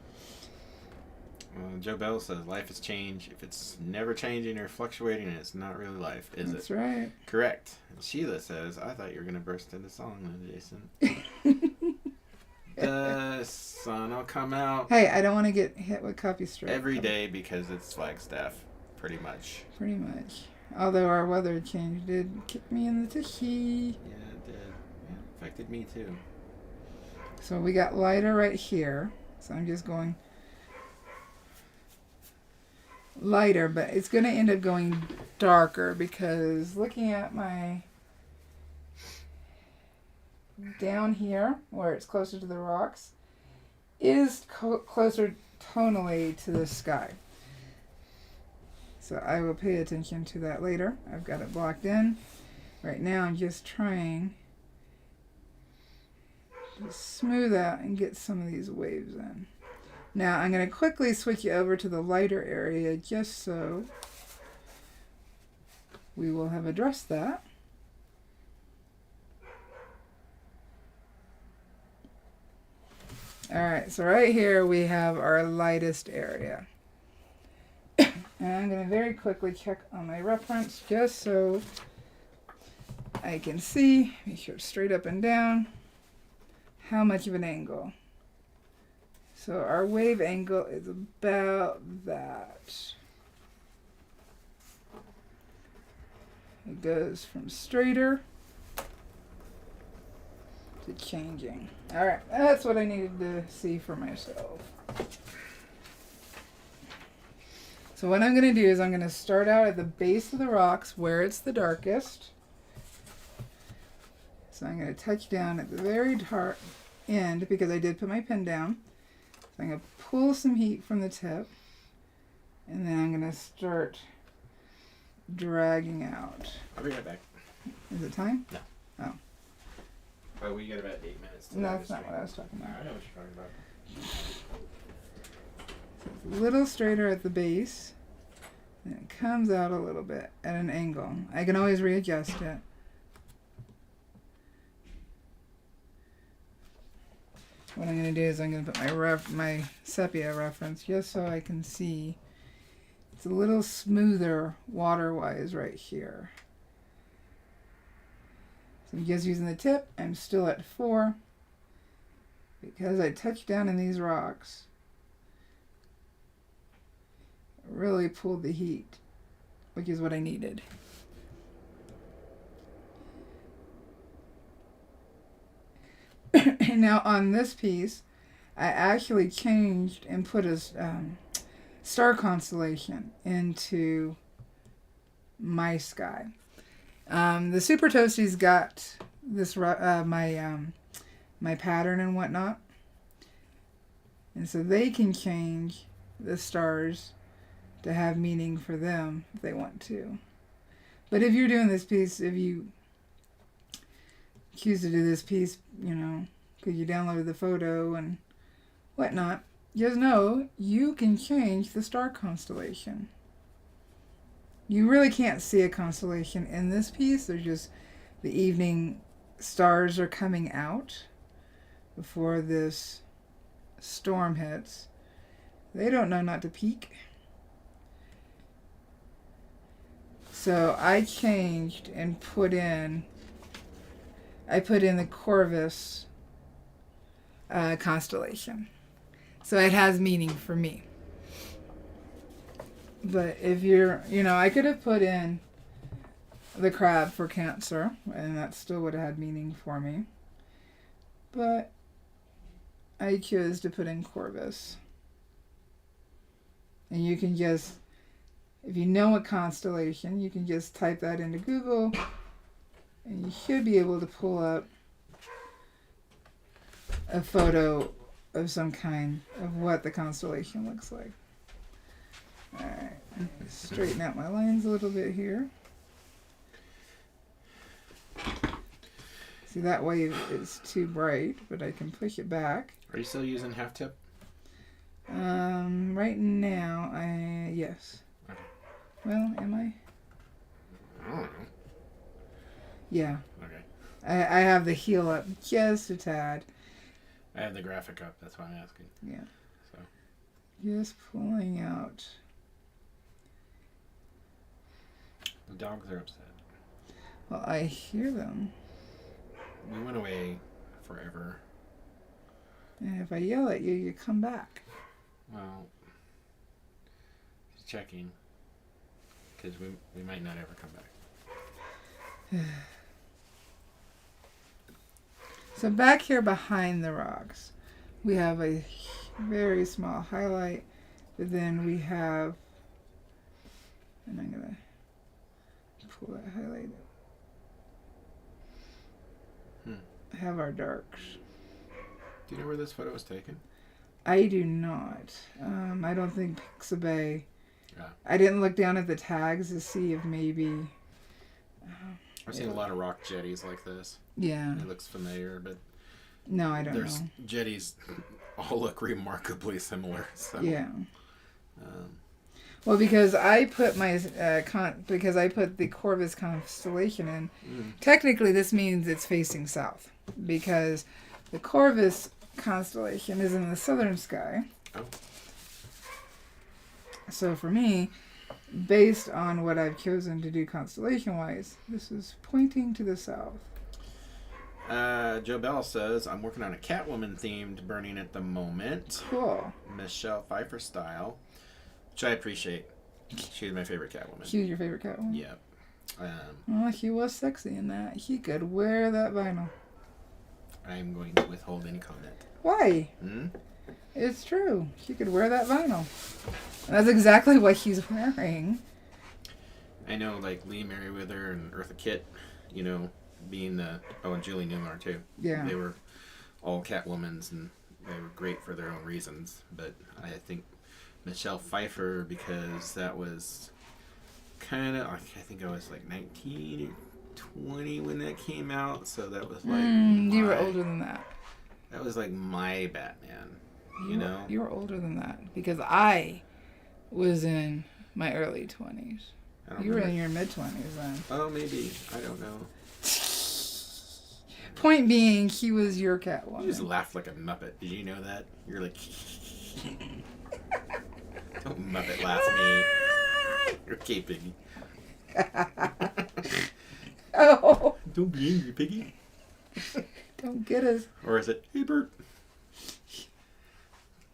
Joe Bell says, life is change. If it's never changing or fluctuating, it's not really life, is That's it? That's right. Correct. And Sheila says, I thought you were going to burst into song then, Jason. The sun will come out. Hey, I don't want to get hit with copy strike. Every day because it's Flagstaff, pretty much. Pretty much. Although our weather change did kick me in the tushy. Yeah, it did. Yeah, it affected me too. So we got lighter right here. So I'm just going lighter, but it's going to end up going darker because looking at my down here where it's closer to the rocks is closer tonally to the sky. So I will pay attention to that later. I've got it blocked in. Right now I'm just trying to smooth out and get some of these waves in. Now I'm going to quickly switch you over to the lighter area just so we will have addressed that. Alright, so right here we have our lightest area. And I'm going to very quickly check on my reference just so I can see, make sure it's straight up and down, how much of an angle. So our wave angle is about that. It goes from straighter to changing. Alright, that's what I needed to see for myself. So what I'm going to do is I'm going to start out at the base of the rocks where it's the darkest. So I'm going to touch down at the very end because I did put my pen down. So I'm going to pull some heat from the tip. And then I'm going to start dragging out. I'll be right back. Is it time? No. Oh. But we got about 8 minutes. No, that's not what I was talking about. I know what you're talking about. A little straighter at the base, and it comes out a little bit at an angle. I can always readjust it. What I'm going to do is I'm going to put my sepia reference just so I can see. It's a little smoother water-wise right here. So I'm just using the tip. I'm still at 4 because I touched down in these rocks. Really pulled the heat, which is what I needed. And now on this piece, I actually changed and put a star constellation into my sky. The Super Toasties got this my pattern and whatnot, and so they can change the stars to have meaning for them if they want to. But if you're doing this piece, if you choose to do this piece, you know, because you downloaded the photo and whatnot, just know you can change the star constellation. You really can't see a constellation in this piece. There's just the evening stars are coming out before this storm hits. They don't know not to peek. So I changed and put in the Corvus constellation. So it has meaning for me. But if you're, you know, I could have put in the crab for Cancer, and that still would have had meaning for me. But I chose to put in Corvus. And you can just, if you know a constellation, you can just type that into Google, and you should be able to pull up a photo of some kind of what the constellation looks like. Alright, straighten out my lines a little bit here. See, that wave is too bright, but I can push it back. Are you still using half tip? Right now, yes. Okay. Well, am I? I don't know. Yeah. Okay. I have the heel up just a tad. I have the graphic up, that's why I'm asking. Yeah. So. Just pulling out. The dogs are upset. Well, I hear them. We went away forever. And if I yell at you, you come back. Well, just checking. Because we might not ever come back. So back here behind the rocks, we have a very small highlight, but then we have, and I'm going to pull that highlight up. Have our darks. Do you know where this photo was taken? I do not. I don't think Pixabay Yeah. I didn't look down at the tags to see if maybe... I've seen a lot of rock jetties like this. Yeah. It looks familiar, but No, I don't there's know. jetties all look remarkably similar. So. Yeah. Well, because I put my because I put the Corvus constellation in. Technically, this means it's facing south because the Corvus constellation is in the southern sky. Oh. So for me, based on what I've chosen to do constellation-wise, this is pointing to the south. Joe Bell says, I'm working on a Catwoman-themed burning at the moment. Cool. Michelle Pfeiffer style, which I appreciate. She's my favorite Catwoman. She's your favorite Catwoman? Yep. Well, he was sexy in that. He could wear that vinyl. I'm going to withhold any comment. Why? It's true. She could wear that vinyl. That's exactly what he's wearing. I know, like, Lee Merriweather and Eartha Kitt, you know, being the... Oh, and Julie Newmar, too. Yeah. They were all Catwomans, and they were great for their own reasons. But I think Michelle Pfeiffer, because that was kind of... I think I was, like, 19 or 20 when that came out, so that was, like... You were older than that. That was, like, my Batman, you know? You were older than that, because I was in my early 20s. You were in your mid-20s then. Oh, maybe. I don't know. Point being, he was your Catwoman. You just laughed like a Muppet. Did you know that? You're like... Don't Muppet laugh me. You're okay, Piggy. Oh. Don't be angry, Piggy. Don't get us. Or is it, hey, Bert?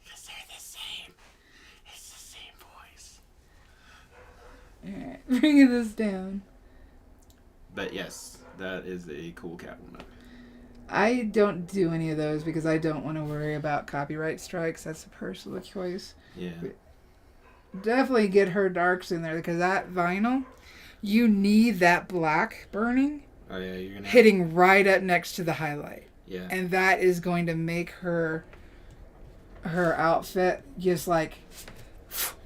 Because they're the same. It's the same voice. Alright, bringing this down. But yes, that is a cool Catwoman. I don't do any of those because I don't want to worry about copyright strikes. That's a personal choice. Yeah. Definitely get her darks in there because that vinyl, you need that black burning. Oh, yeah, you're going to... Hitting right up next to the highlight. Yeah. And that is going to make her outfit just like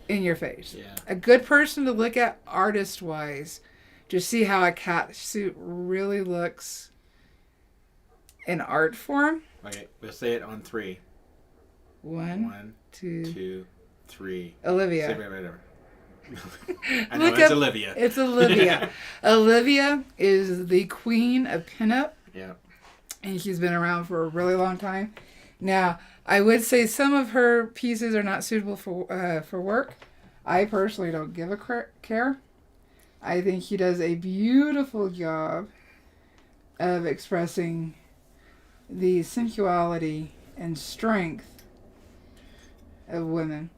in your face. Yeah. A good person to look at artist-wise to see how a cat suit really looks in art form. Okay, we'll say it on 3. 1, 2, 3. Olivia. Say whatever. I know, it's Olivia. It's Olivia. Olivia is the queen of pinup. Yeah. And she's been around for a really long time. Now, I would say some of her pieces are not suitable for work. I personally don't give a care. I think she does a beautiful job of expressing the sensuality and strength of women.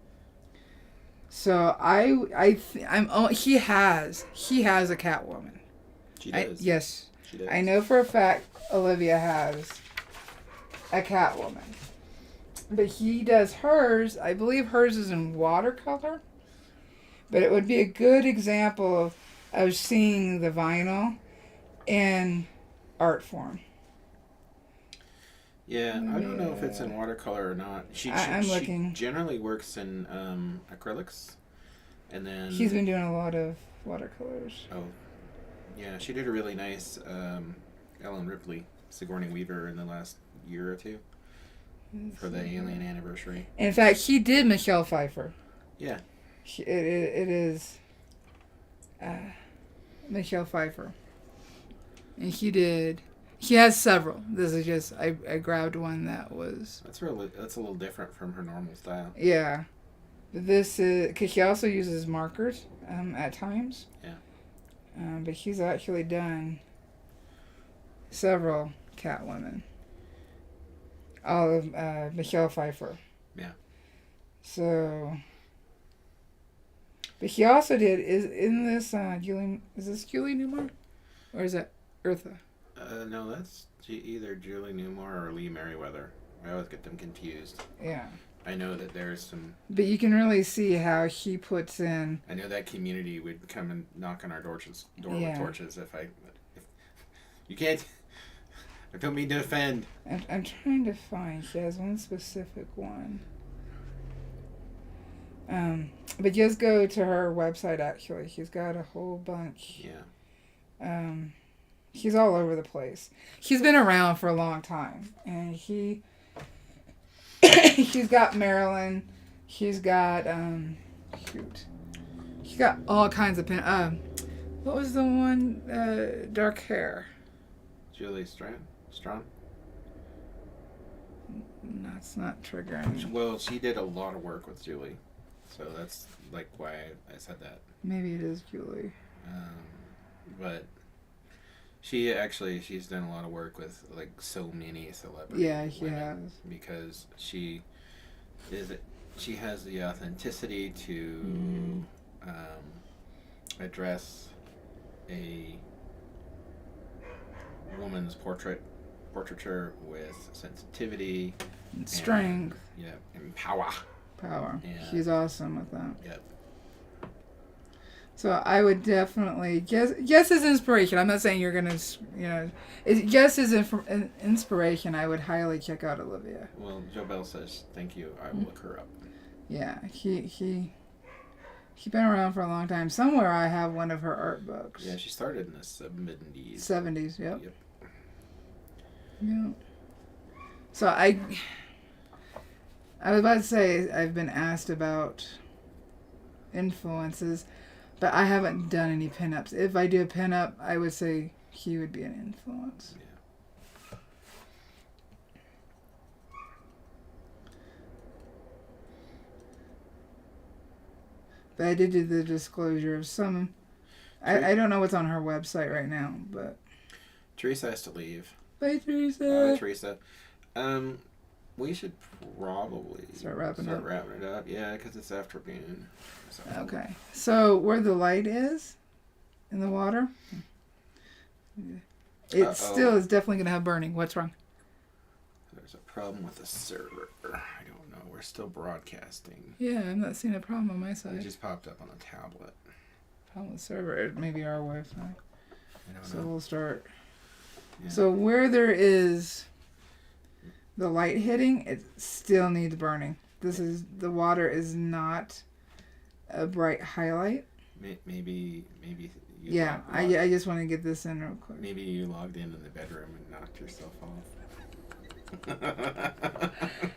So he has a Catwoman. She does. Yes. She does. I know for a fact Olivia has a Catwoman. But he does hers. I believe hers is in watercolor. But it would be a good example of seeing the vinyl in art form. Yeah, I don't know if it's in watercolor or not. She looking. Generally works in acrylics, and then She's been doing a lot of watercolors. Oh, yeah, she did a really nice Ellen Ripley, Sigourney Weaver in the last year or two for the Alien anniversary. In fact, he did Michelle Pfeiffer. Yeah. It is Michelle Pfeiffer. And he has several. This is just, I grabbed one that was... That's a little different from her normal style. Yeah. This is, because she also uses markers at times. Yeah. But she's actually done several Catwomen. All of Michelle Pfeiffer. Yeah. So... But he also did, is this Julie Newmar? Or is that Eartha? No, that's either Julie Newmar or Lee Merriweather. I always get them confused. Yeah. I know that there's some... But you can really see how she puts in... I know that community would come and knock on our door with torches if you can't... I don't mean to offend. I'm trying to find... She has one specific one. But just go to her website, actually. She's got a whole bunch. Yeah. He's all over the place. He's been around for a long time. And he's got Marilyn. He's got, He's got all kinds of pin. What was the one? Dark hair. Julie Strong? That's not triggering. Well, she did a lot of work with Julie. So that's like why I said that. Maybe it is Julie. But she's done a lot of work with like so many celebrities. Yeah, she has. Because she has the authenticity to address a woman's portraiture with sensitivity And strength. And power. Power. Yeah. She's awesome with that. Yep. So I would definitely guess as inspiration. I'm not saying you're gonna, guess as inspiration. I would highly check out Olivia. Well, Joe Bell says thank you. I will look her up. Yeah, he been around for a long time. Somewhere I have one of her art books. Yeah, she started in the 70s. 70s, yep. Yep. Yeah. So I was about to say I've been asked about influences, but I haven't done any pinups. If I do a pinup, I would say he would be an influence. Yeah. But I did do the disclosure of some. I don't know what's on her website right now, but. Teresa has to leave. Bye, Teresa. Teresa. We should probably Start wrapping it up. Yeah, because it's afternoon. So. Okay. So where the light is in the water, it still is definitely going to have burning. What's wrong? There's a problem with the server. I don't know. We're still broadcasting. Yeah, I'm not seeing a problem on my It side. just popped up on the tablet. Problem with the server. It may be our Wi-Fi. I don't So know. we'll start. Yeah. So where there is the light hitting, it still needs burning. The water is not a bright highlight. Maybe you Yeah, I just want to get this in real quick. Maybe you logged in the bedroom and knocked yourself off.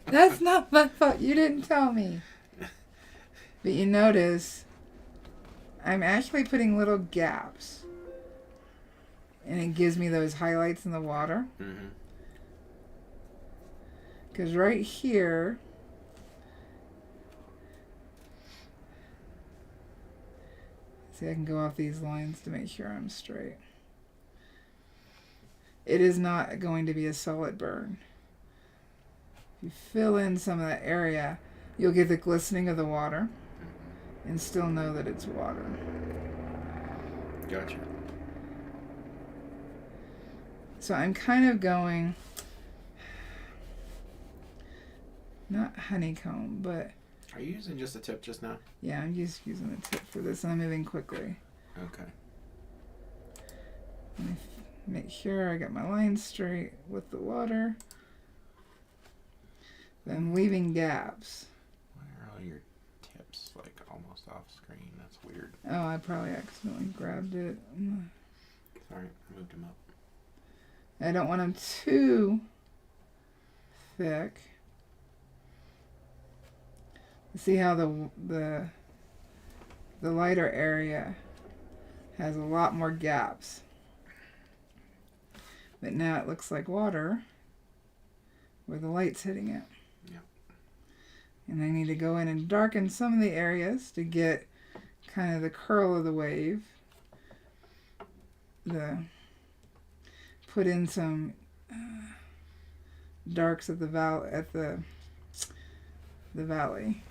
That's not my fault. You didn't tell me. But you notice I'm actually putting little gaps. And it gives me those highlights in the water. Mm-hmm. Because right here, see, I can go off these lines to make sure I'm straight. It is not going to be a solid burn. If you fill in some of that area, you'll get the glistening of the water and still know that it's water. Gotcha. So I'm kind of going, not honeycomb, but Are you using just a tip just now? yeah, I'm just using the tip for this and I'm moving quickly. Okay. Let me make sure I got my lines straight with the water. Then I'm leaving gaps. Why are all your tips like almost off screen? That's weird. Oh, I probably accidentally grabbed it. Sorry, I moved them up. I don't want them too thick. See how the lighter area has a lot more gaps. But now it looks like water where the light's hitting it. Yep. And I need to go in and darken some of the areas to get kind of the curl of the wave. Put in some darks at the valley.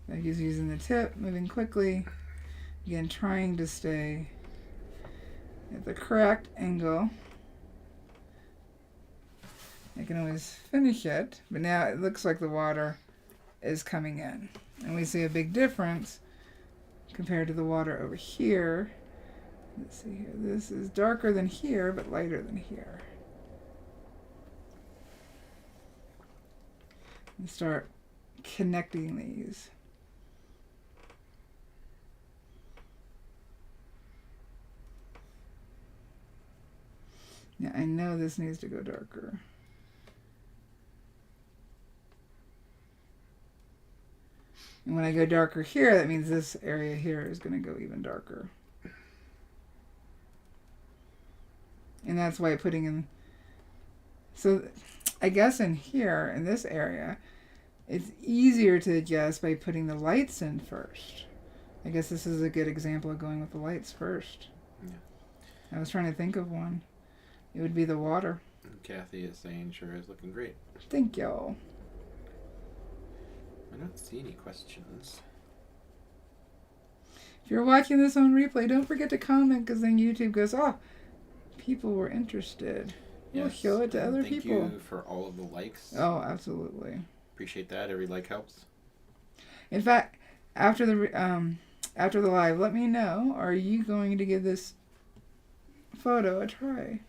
I'm just using the tip, moving quickly. Again, trying to stay at the correct angle. I can always finish it, but now it looks like the water is coming in. And we see a big difference compared to the water over here. Let's see here. This is darker than here, but lighter than here. And start connecting these. Yeah, I know this needs to go darker. And when I go darker here, that means this area here is going to go even darker. And that's why putting in... So I guess in here, in this area, it's easier to adjust by putting the lights in first. I guess this is a good example of going with the lights first. Yeah. I was trying to think of one. It would be the water. Kathy is saying sure is looking great. Thank y'all. I don't see any questions. If you're watching this on replay, don't forget to comment, because then YouTube goes, oh, people were interested. We'll show it to other people. Thank you for all of the likes. Oh, absolutely. Appreciate that. Every like helps. In fact, after the live, let me know, are you going to give this photo a try?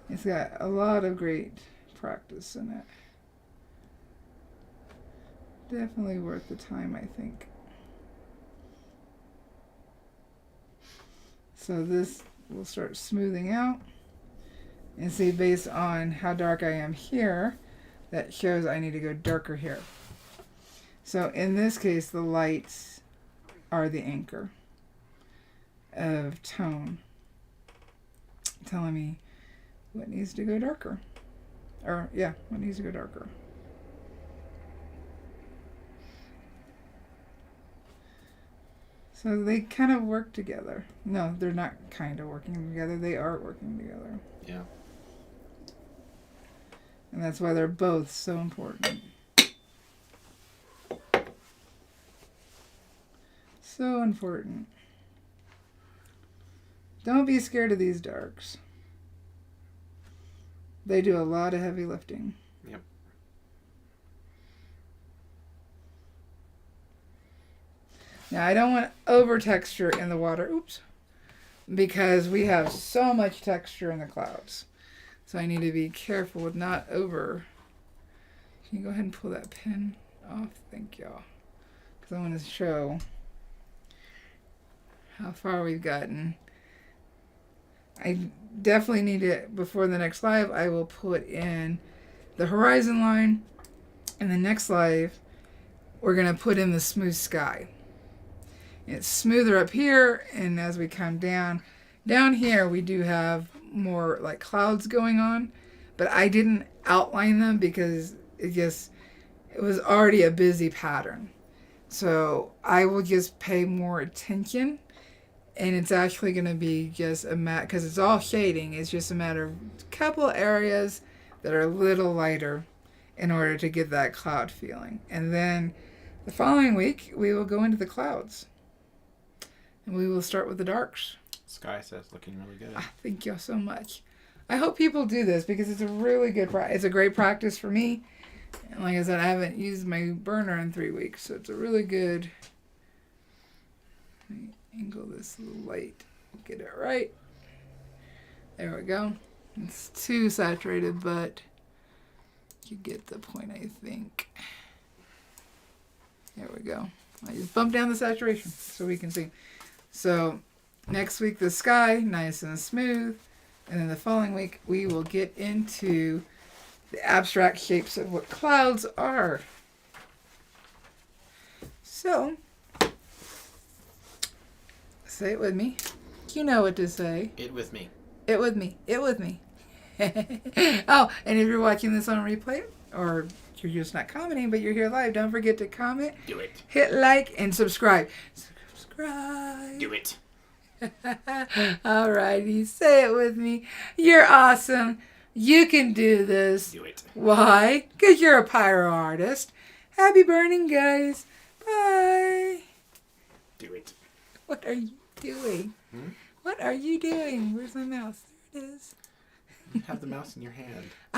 It's got a lot of great practice in it. Definitely worth the time, I think. So this will start smoothing out. And see, based on how dark I am here, that shows I need to go darker here. So in this case, the lights are the anchor of tone, telling me what needs to go darker. Or, yeah, what needs to go darker. So they kind of work together. No, they're not kind of working together. They are working together. Yeah. And that's why they're both so important. So important. Don't be scared of these darks. They do a lot of heavy lifting. Yep. Now, I don't want over texture in the water. Oops. Because we have so much texture in the clouds. So I need to be careful with not over. Can you go ahead and pull that pin off? Thank y'all. Because I want to show how far we've gotten. I definitely need to, before the next live, I will put in the horizon line. And the next live, we're going to put in the smooth sky. It's smoother up here, and as we come down here we do have more like clouds going on, but I didn't outline them because it was already a busy pattern. So I will just pay more attention, and it's actually going to be just a matter, because it's all shading, it's just a matter of a couple areas that are a little lighter in order to get that cloud feeling. And then the following week we will go into the clouds. And we will start with the darks. Sky says looking really good. Thank you so much. I hope people do this because it's a really good it's a great practice for me. And like I said, I haven't used my burner in 3 weeks, so it's a really good. Let me angle this little light. Get it right. There we go. It's too saturated, but you get the point, I think. There we go. I just bumped down the saturation so we can see. So next week, the sky, nice and smooth. And then the following week, we will get into the abstract shapes of what clouds are. So, say it with me. You know what to say. It with me. It with me. It with me. Oh, and if you're watching this on replay, or you're just not commenting, but you're here live, don't forget to comment. Do it. Hit like and subscribe. Do it. Alrighty, say it with me. You're awesome. You can do this. Do it. Why? Because you're a pyro artist. Happy burning, guys. Bye. Do it. What are you doing? What are you doing? Where's my mouse? There it is. Have the mouse in your hand.